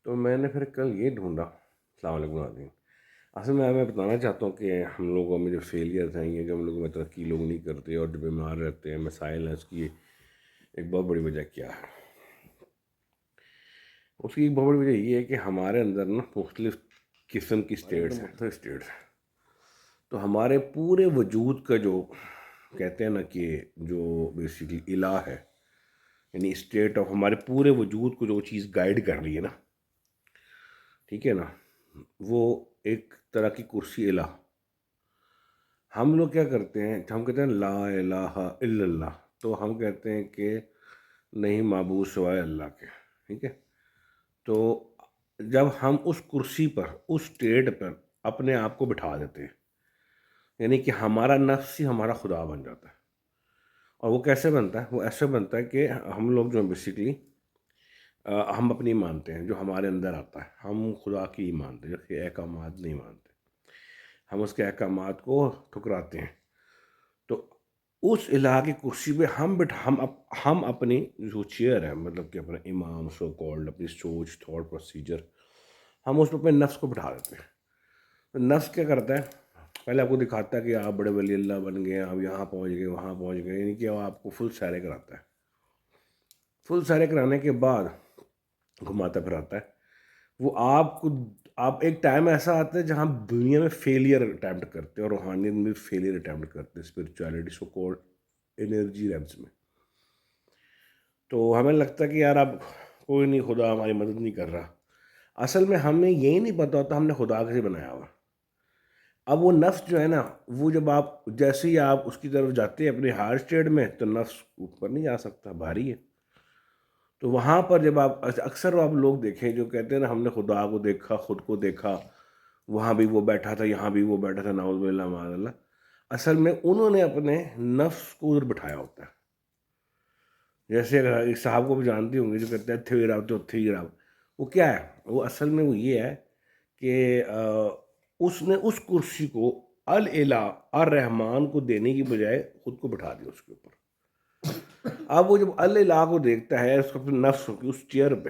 تو میں نے پھر کل یہ ڈھونڈا. السلام علیکم ناظرین. اصل میں بتانا چاہتا ہوں کہ ہم لوگوں میں جو فیلیئرز ہیں یہ کہ ہم لوگوں میں ترقی لوگ نہیں کرتے اور جو بیمار رہتے ہیں مسائل ہیں، اس کی ایک بہت بڑی وجہ کیا ہے. اس کی ایک بہت بڑی وجہ یہ ہے کہ ہمارے اندر نا مختلف قسم کی اسٹیٹس ہیں. تو ہمارے پورے وجود کا جو کہتے ہیں نا کہ جو بیسیکلی الہ ہے، یعنی اسٹیٹ آف ہمارے پورے وجود کو جو چیز گائیڈ کر رہی ہے نا، ٹھیک ہے نا، وہ ایک طرح کی کرسی الہ. ہم لوگ کیا کرتے ہیں، ہم کہتے ہیں لا الہ الا اللہ، تو ہم کہتے ہیں کہ نہیں معبود سوائے اللہ کے. ٹھیک ہے. تو جب ہم اس کرسی پر، اس اسٹیٹ پر اپنے آپ کو بٹھا دیتے ہیں، یعنی کہ ہمارا نفس ہی ہمارا خدا بن جاتا ہے. اور وہ کیسے بنتا ہے؟ وہ ایسے بنتا ہے کہ ہم لوگ جو بیسیکلی ہم اپنی مانتے ہیں، جو ہمارے اندر آتا ہے، ہم خدا کی ہی مانتے ہیں، اس کے احکامات نہیں مانتے، ہم اس کے احکامات کو ٹھکراتے ہیں. تو اس الہ کی کرسی پہ ہم اپنی جو چیئر ہے، مطلب کہ اپنا امام سو کالڈ، اپنی سوچ، تھاٹ، پروسیجر، ہم اس پہ اپنے نفس کو بٹھا دیتے ہیں. تو نفس کیا کرتا ہے؟ پہلے آپ کو دکھاتا ہے کہ آپ بڑے ولی اللہ بن گئے، آپ یہاں پہنچ گئے، وہاں پہنچ گئے، یعنی کہ وہ آپ کو فل سیرے کراتا ہے. فل سیرے کرانے کے بعد گھماتا پھراتا ہے. وہ آپ ایک ٹائم ایسا آتا ہے جہاں دنیا میں فیلئر اٹیمپٹ کرتے ہیں اور روحانیت میں بھی فیلئر اٹیمپٹ کرتے ہیں، اسپرچویلٹی سو کالڈ انرجی ریبس میں. تو ہمیں لگتا ہے کہ یار اب کوئی نہیں، خدا ہماری مدد نہیں کر رہا. اصل میں ہمیں یہی نہیں پتہ ہوتا ہم نے خدا کیسے بنایا ہوا. اب وہ نفس جو ہے نا، وہ جب آپ جیسے ہی آپ اس کی طرف جاتے ہیں اپنے ہارڈ اسٹیٹ میں، تو نفس اوپر نہیں جا سکتا، بھاری ہے. تو وہاں پر جب آپ اکثر آپ لوگ دیکھیں جو کہتے ہیں نا ہم نے خدا کو دیکھا، خود کو دیکھا، وہاں بھی وہ بیٹھا تھا، یہاں بھی وہ بیٹھا تھا، نعوذ باللہ معاذ اللہ، اصل میں انہوں نے اپنے نفس کو ادھر بٹھایا ہوتا ہے. جیسے اگر ایک صاحب کو بھی جانتے ہوں گے جو کہتے ہیں اتھے گراؤ تو اتھے گراؤ، وہ کیا ہے؟ وہ اصل میں وہ یہ ہے کہ اس نے اس کرسی کو الالہ الرحمان کو دینے کی بجائے خود کو بٹھا دیا اس کے اوپر. اب وہ جب الالہ کو دیکھتا ہے اس کو اپنے نفس کی اس چیئر پہ،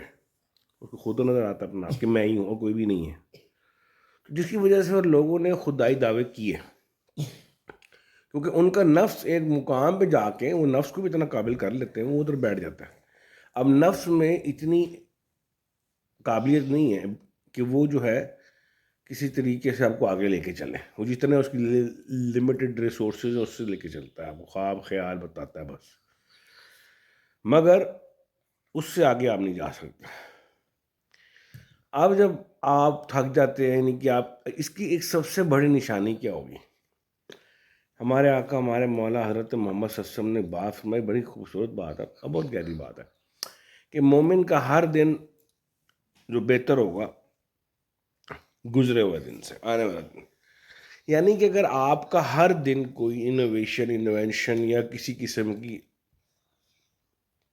اس کو خود نظر آتا ہے اپنا کہ میں ہی ہوں اور کوئی بھی نہیں ہے، جس کی وجہ سے لوگوں نے خدائی دعوے کیے، کیونکہ ان کا نفس ایک مقام پہ جا کے وہ نفس کو بھی اتنا قابل کر لیتے ہیں، وہ ادھر بیٹھ جاتا ہے. اب نفس میں اتنی قابلیت نہیں ہے کہ وہ جو ہے کسی طریقے سے آپ کو آگے لے کے چلے. وہ جتنے اس کی لمیٹڈ ریسورسز اس سے لے کے چلتا ہے، آپ کو خواب خیال بتاتا ہے بس، مگر اس سے آگے آپ نہیں جا سکتے. اب جب آپ تھک جاتے ہیں، یعنی کہ آپ اس کی ایک سب سے بڑی نشانی کیا ہوگی؟ ہمارے آقا ہمارے مولا حضرت محمد صلی اللہ علیہ وسلم نے بات فرمائی، بڑی خوبصورت بات ہے، بہت گہری بات ہے، کہ مومن کا ہر دن جو بہتر ہوگا گزرے ہوئے دن سے، آنے والا دن. یعنی کہ اگر آپ کا ہر دن کوئی انوینشن یا کسی قسم کی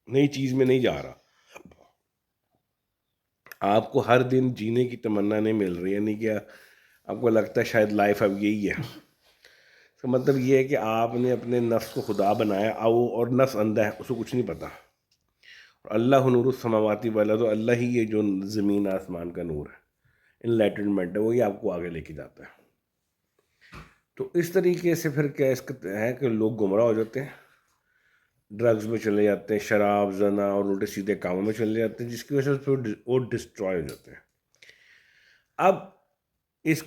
نئی چیز میں نہیں جا رہا، آپ کو ہر دن جینے کی تمنا نہیں مل رہی، یعنی کہ آپ کو لگتا ہے شاید لائف اب یہی ہے، تو مطلب یہ ہے کہ آپ نے اپنے نفس کو خدا بنایا اور نفس اندھا ہے، اس کو کچھ نہیں پتا. اور اللہ نور السماواتی والا، تو اللہ ہی یہ جو زمین آسمان کا نور ہے، انلائٹنمنٹ ہے، وہی آپ کو آگے لے کے جاتا ہے. تو اس طریقے سے پھر کیا اس کا ہے کہ لوگ گمراہ ہو جاتے ہیں، ڈرگز میں چلے جاتے ہیں، شراب، زنا اور الٹے سیدھے کاموں میں چلے جاتے ہیں، جس کی وجہ سے پھر وہ ڈسٹرائے ہو جاتے ہیں. اب اس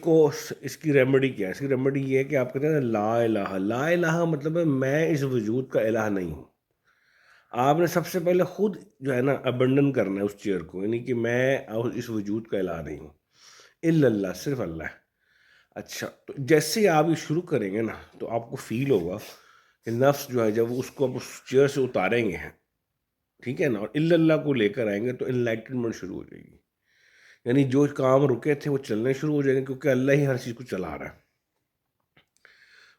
کی ریمیڈی کیا ہے؟ اس کی ریمیڈی یہ ہے کہ آپ کہتے ہیں لا الہ. لا الہ مطلب ہے میں اس وجود کا الہ نہیں ہوں. آپ نے سب سے پہلے خود جو ہے نا ابنڈن کرنا ہے اس چیئر کو، یعنی کہ میں اس وجود کا الہ نہیں ہوں، الا اللہ، صرف اللہ ہے. اچھا، تو جیسے ہی آپ یہ شروع کریں گے نا تو آپ کو فیل ہوگا کہ نفس جو ہے جب اس کو آپ اس چیئر سے اتاریں گے، ٹھیک ہے نا، اور الا اللہ کو لے کر آئیں گے تو انلائٹنمنٹ شروع ہو جائے گی. یعنی جو کام رکے تھے وہ چلنے شروع ہو جائیں گے، کیونکہ اللہ ہی ہر چیز کو چلا رہا ہے،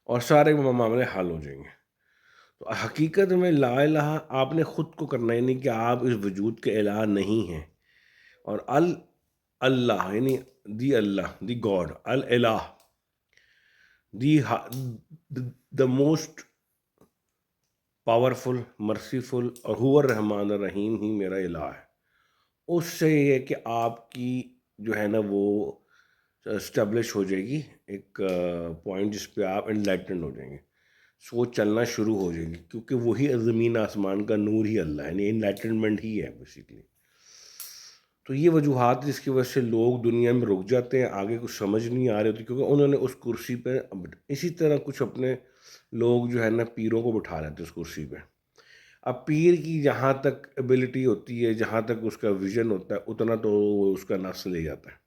اور سارے معاملے حل ہو جائیں گے. تو حقیقت میں لا الہ آپ نے خود کو کرنا ہے، یعنی کہ آپ اس وجود کے الہ نہیں ہیں. اور اللہ یعنی اللہ دی گاڈ، الہ، دا موسٹ پاورفل، مرسیفل، اور ہو الرحمن الرحیم ہی میرا الہ ہے. اس سے یہ ہے کہ آپ کی جو ہے نا وہ اسٹیبلش ہو جائے گی ایک پوائنٹ جس پہ آپ انلائٹنڈ ہو جائیں گے، سوچ چلنا شروع ہو جائے گی، کیونکہ وہی زمین آسمان کا نور ہی اللہ ہے، یعنی انلائٹنمنٹ ہی ہے بیسیکلی۔ تو یہ وجوہات جس کی وجہ سے لوگ دنیا میں رک جاتے ہیں، آگے کچھ سمجھ نہیں آ رہے ہوتی، کیونکہ انہوں نے اس کرسی پہ اسی طرح کچھ اپنے لوگ جو ہے نا پیروں کو بٹھا لیتے ہیں اس کرسی پہ۔ اب پیر کی جہاں تک ایبلٹی ہوتی ہے، جہاں تک اس کا ویژن ہوتا ہے، اتنا تو وہ اس کا نفس لے جاتا ہے،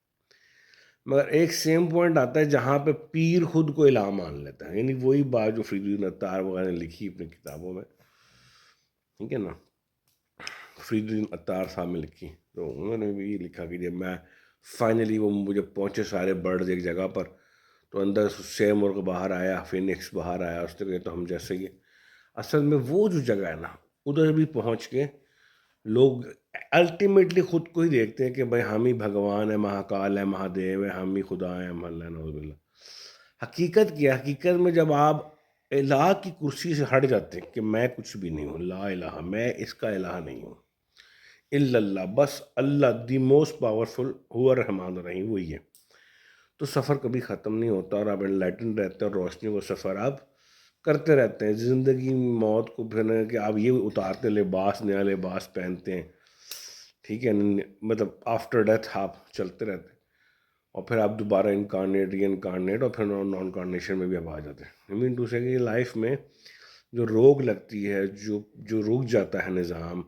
مگر ایک سیم پوائنٹ آتا ہے جہاں پہ پیر خود کو الہ مان لیتا ہے، یعنی وہی بات جو فرید الدین عطار وغیرہ نے لکھی اپنی کتابوں میں، ٹھیک ہے نا، فرید الدین عطار صاحب نے لکھی، تو انہوں نے بھی یہ لکھا کہ جب میں فائنلی وہ مجھے پہنچے سارے برڈز ایک جگہ پر، تو اندر سے مرغ باہر آیا، فینکس باہر آیا، اس نے کہا تو ہم جیسے ہی اصل میں وہ جو جگہ ہے نا، ادھر بھی پہنچ کے لوگ الٹیمیٹلی خود کو ہی دیکھتے ہیں کہ بھائی ہم ہی بھگوان ہے، مہاکال ہے، مہادیو ہے، ہم ہی خدا ہیں، ہم اللہ نعوذ باللہ۔ حقیقت کیا ہے؟ حقیقت میں جب آپ الہ کی کرسی سے ہٹ جاتے ہیں کہ میں کچھ بھی نہیں ہوں، لا الہ، میں اس کا الہ نہیں ہوں، الا اللہ، بس اللہ دی موسٹ پاورفل ہوا الرحمن الرحیم، وہی ہے، تو سفر کبھی ختم نہیں ہوتا، اور آپ انلائٹن رہتے ہیں، اور روشنی کا سفر آپ کرتے رہتے ہیں زندگی موت کو، پھر کہ آپ یہ اتارتے لباس، نیا لباس پہنتے ہیں، ٹھیک ہے، مطلب آفٹر ڈیتھ آپ چلتے رہتے ہیں، اور پھر آپ دوبارہ انکارنیٹ، ری انکارنیٹ، اور پھر نان کارنیشن میں بھی آپ آ جاتے ہیں۔ مین ٹو سے کہ لائف میں جو روگ لگتی ہے، جو رک جاتا ہے نظام،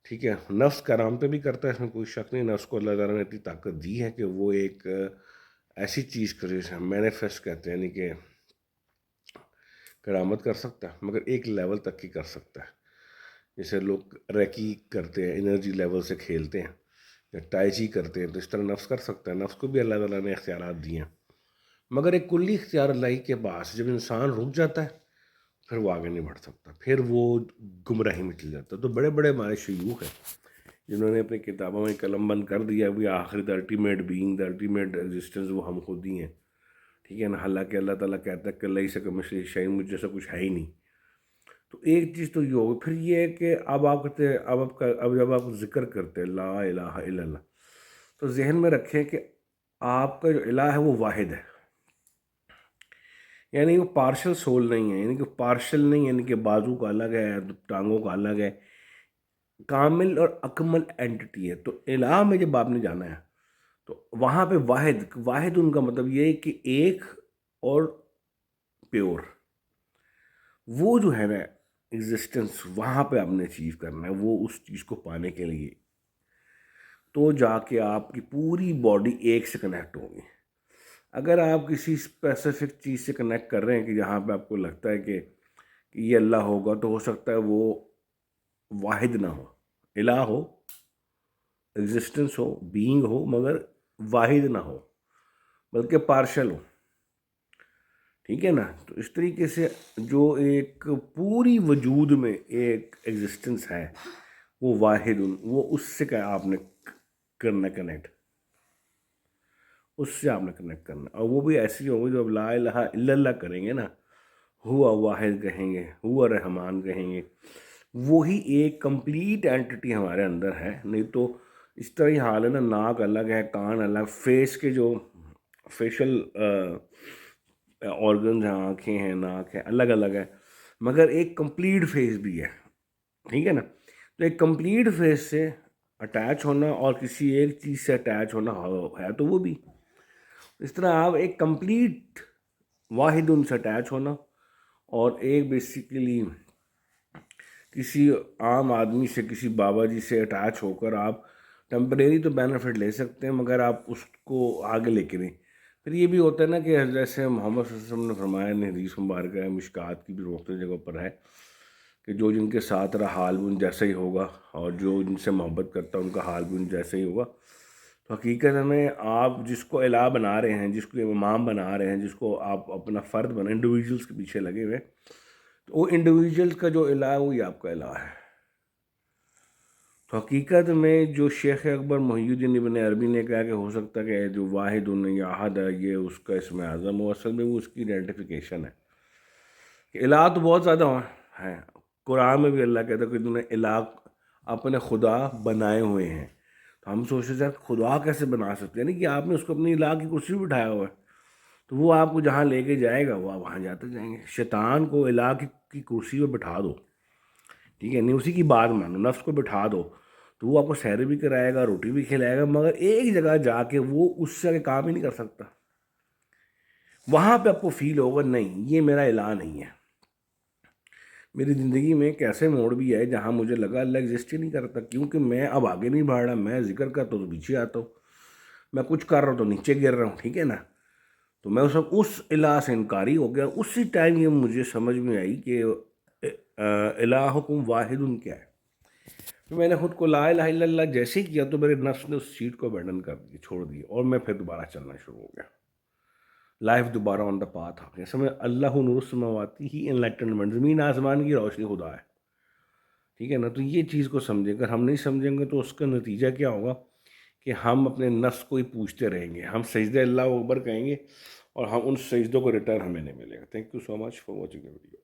ٹھیک ہے، نفس کرامتیں بھی کرتا ہے، اس میں کوئی شک نہیں، نفس کو اللہ تعالیٰ نے اتنی طاقت دی ہے کہ وہ ایک ایسی چیز کرے جسے ہم مینیفیسٹ کہتے ہیں، یعنی کہ کرامت کر سکتا ہے، مگر ایک لیول تک ہی کر سکتا ہے، جیسے لوگ ریکی کرتے ہیں، انرجی لیول سے کھیلتے ہیں، یا ٹائی چی کرتے ہیں، تو اس طرح نفس کر سکتا ہے، نفس کو بھی اللہ تعالیٰ نے اختیارات دیے ہیں، مگر ایک کلی اختیار اللہ کے پاس جب انسان رک جاتا ہے پھر وہ آگے نہیں بڑھ سکتا، پھر وہ گمراہی میں چل جاتا ہے۔ تو بڑے بڑے ہمارے شیوخ ہیں جنہوں نے اپنی کتابوں میں قلم بند کر دیا بھی آخری the ultimate being, the ultimate existence وہ ہم خود ہی ہیں، ٹھیک ہے نا، حالانکہ اللہ تعالیٰ کہتا ہے کہ اللہ سے کمثلہ شیء، مجھ جیسا کچھ ہے ہی نہیں۔ تو ایک چیز تو یہ ہوگی، پھر یہ ہے کہ اب آپ کہتے ہیں، اب جب آپ ذکر کرتے ہیں لا الہ الا اللہ، تو ذہن میں رکھیں کہ آپ کا جو الہ ہے وہ واحد ہے، یعنی وہ پارشل سول نہیں ہے، یعنی کہ پارشل نہیں، یعنی کہ بازو کا الگ ہے، ٹانگوں کا الگ ہے، کامل اور اکمل اینٹی ہے۔ تو الہ میں جب آپ نے جانا ہے تو وہاں پہ واحد ان کا مطلب یہ ہے کہ ایک اور پیور، وہ جو ہے نا ایگزسٹنس، وہاں پہ آپ نے اچیو کرنا ہے، وہ اس چیز کو پانے کے لیے تو جا کے آپ کی پوری باڈی ایک سے کنیکٹ ہوگی۔ اگر آپ کسی اسپیسیفک چیز سے کنیکٹ کر رہے ہیں کہ جہاں پہ آپ کو لگتا ہے کہ یہ اللہ ہوگا، تو ہو سکتا ہے وہ واحد نہ ہو، الہ ہو، ایگزسٹنس ہو، بینگ ہو، مگر واحد نہ ہو، بلکہ پارشل ہو، ٹھیک ہے نا۔ تو اس طریقے سے جو ایک پوری وجود میں ایک ایگزسٹنس ہے وہ واحد، وہ اس سے آپ نے کرنا کنیکٹ، اس سے آپ نے کنیکٹ کرنا، اور وہ بھی ایسی ہوگی جو اب لا الہ الا اللہ کریں گے نا، ہوا واحد کہیں گے، ہوا رحمان کہیں گے، وہی ایک کمپلیٹ اینٹی ہمارے اندر ہے۔ نہیں تو اس طرح ہی حال ہے نا، ناک الگ ہے، کان الگ، فیس کے جو فیشل آرگنز ہیں، آنکھیں ہیں، ناک ہے، الگ الگ ہے، مگر ایک کمپلیٹ فیس بھی ہے، ٹھیک ہے نا۔ تو ایک کمپلیٹ فیس سے اٹیچ ہونا اور کسی ایک چیز سے اٹیچ ہونا ہے تو وہ بھی اس طرح، آپ ایک کمپلیٹ واحد ان سے اٹیچ ہونا، اور ایک بیسیکلی کسی عام آدمی سے، کسی بابا جی سے اٹیچ ہو کر آپ ٹیمپریری تو بینیفٹ لے سکتے ہیں، مگر آپ اس کو آگے لے کے نہیں۔ پھر یہ بھی ہوتا ہے نا کہ جیسے محمد صلی اللہ علیہ وسلم نے فرمایا، حدیث مبارکہ ہے، مشکات کی بھی مختلف جگہ پر ہے کہ جو جن کے ساتھ رہا حال بھی ان جیسا ہی ہوگا، اور جو جن سے محبت کرتا ہے ان کا حال بھی ان جیسا ہی ہوگا۔ تو حقیقت میں آپ جس کو الہ بنا رہے ہیں، جس کو امام بنا رہے ہیں، جس کو آپ اپنا فرد بنا، انڈیویجولس کے پیچھے لگے ہوئے، تو وہ انڈیویجولس کا جو الہ ہے وہی آپ کا الہ ہے۔ تو حقیقت میں جو شیخ اکبر محی الدین ابن عربی نے کہا کہ ہو سکتا ہے کہ جو واحد یا احد ہے یہ اس کا اسم اعظم ہو، اصل میں وہ اس کی آئیڈینٹیفیکیشن ہے کہ الہ تو بہت زیادہ ہیں۔ قرآن میں بھی اللہ کہتا ہے کہ انہوں نے الہ اپنے خدا بنائے ہوئے ہیں، تو ہم سوچتے ہیں خدا کیسے بنا سکتے ہیں، یعنی کہ آپ نے اس کو اپنی الہ کی کرسی پہ بٹھایا ہوا ہے، تو وہ آپ کو جہاں لے کے جائے گا وہ آپ وہاں جاتے جائیں گے۔ شیطان کو الہ کی کرسی پہ بٹھا دو، ٹھیک ہے، نہیں اسی کی بات مانو، نفس کو بٹھا دو تو وہ آپ کو سحر بھی کرائے گا، روٹی بھی کھلائے گا، مگر ایک جگہ جا کے وہ اس سے آگے کام ہی نہیں کر سکتا۔ وہاں پہ آپ کو فیل ہوگا نہیں یہ میرا الہ نہیں ہے۔ میری زندگی میں ایک ایسے موڑ بھی ہے جہاں مجھے لگا اللہ ایگزسٹ ہی نہیں کرتا، کیونکہ میں اب آگے نہیں بڑھ رہا، میں ذکر کرتا ہوں تو پیچھے آتا ہوں، میں کچھ کر رہا ہوں تو نیچے گر رہا ہوں، ٹھیک ہے نا۔ تو میں اس الہ سے انکاری ہو گیا۔ اسی ٹائم یہ مجھے سمجھ میں آئی کہ الہکم واحد کیا ہے۔ تو میں نے خود کو لا الہ الا اللہ جیسے ہی کیا تو میرے نفس نے اس سیٹ کو ابینڈن کر دی، چھوڑ دی، اور میں پھر دوبارہ چلنا شروع ہو گیا، لائف دوبارہ آن دا پاتھ آ گیا۔ سمجھ اللہ نور السماوات ہی انلائٹنمنٹ، زمین آسمان کی روشنی خدا ہے، ٹھیک ہے نا۔ تو یہ چیز کو سمجھیں، اگر ہم نہیں سمجھیں گے تو اس کا نتیجہ کیا ہوگا کہ ہم اپنے نفس کو ہی پوچھتے رہیں گے، ہم سجدہ اللہ اکبر کہیں گے اور ہم ان سجدوں کو ریٹرن ہمیں نہیں ملے گا۔ Thank you so much for watching the video.